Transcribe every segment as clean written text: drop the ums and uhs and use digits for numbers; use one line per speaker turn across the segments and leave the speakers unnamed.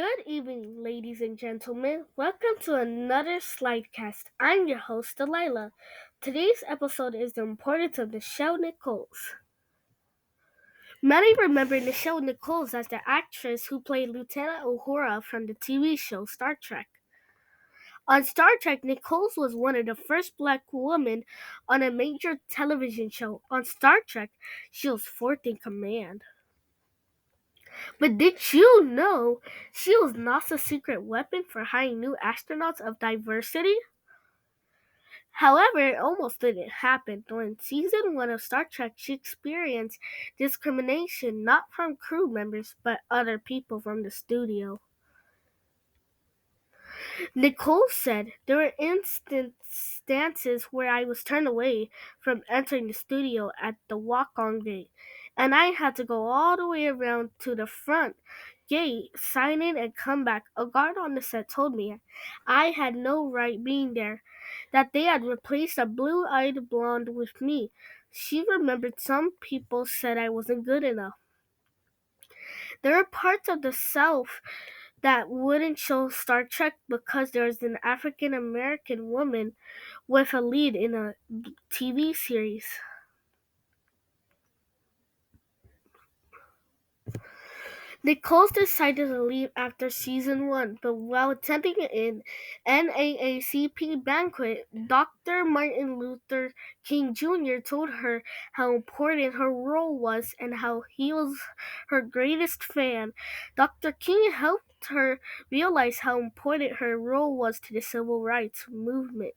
Good evening, ladies and gentlemen. Welcome to another Slidecast. I'm your host, Delilah. Today's episode is the importance of Nichelle Nichols. Many remember Nichelle Nichols as the actress who played Lieutenant Uhura from the TV show Star Trek. On Star Trek, Nichols was one of the first black women on a major television show. On Star Trek, she was fourth in command. But did you know she was NASA's secret weapon for hiring new astronauts of diversity? However, it almost didn't happen. During season 1 of Star Trek, she experienced discrimination not from crew members but other people from the studio. Nicole said, "There were instances where I was turned away from entering the studio at the walk-on gate, and I had to go all the way around to the front gate, sign in, and come back. A guard on the set told me I had no right being there, that they had replaced a blue-eyed blonde with me." She remembered some people said I wasn't good enough. There are parts of the South that wouldn't show Star Trek because there's an African American woman with a lead in a TV series. Nichols decided to leave after season 1, but while attending an NAACP banquet, Dr. Martin Luther King Jr. told her how important her role was and how he was her greatest fan. Dr. King helped her realize how important her role was to the civil rights movement.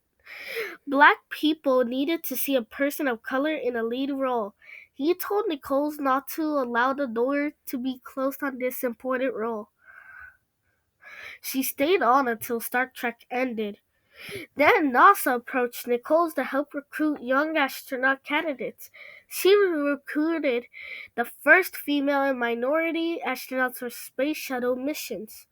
Black people needed to see a person of color in a lead role. He told Nichols not to allow the door to be closed on this important role. She stayed on until Star Trek ended. Then NASA approached Nichols to help recruit young astronaut candidates. She recruited the first female and minority astronauts for space shuttle missions.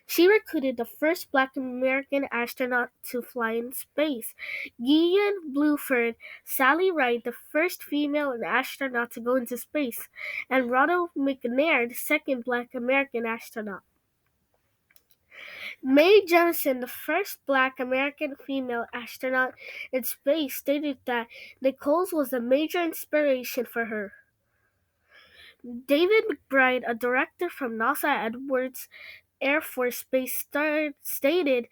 She recruited the first Black American astronaut to fly in space, Gillian Bluford, Sally Ride, the first female astronaut to go into space, and Ronald McNair, the second Black American astronaut. Mae Jemison, the first Black American female astronaut in space, stated that Nichols was a major inspiration for her. David McBride, a director from NASA Edwards Air Force Base, stated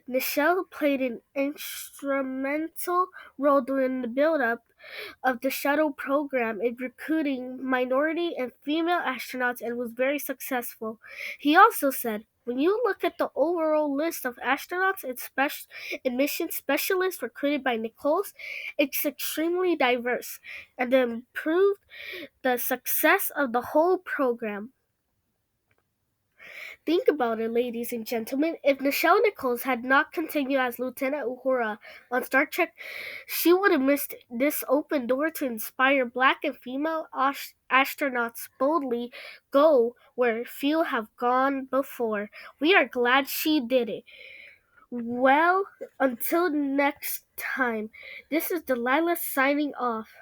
Nichelle played an instrumental role during the build-up of the shuttle program in recruiting minority and female astronauts and was very successful. He also said, "When you look at the overall list of astronauts and mission specialists recruited by Nichols, it's extremely diverse and improved the success of the whole program." Think about it, ladies and gentlemen. If Nichelle Nichols had not continued as Lieutenant Uhura on Star Trek, she would have missed this open door to inspire black and female astronauts boldly go where few have gone before. We are glad she did it. Well, until next time, this is Delilah signing off.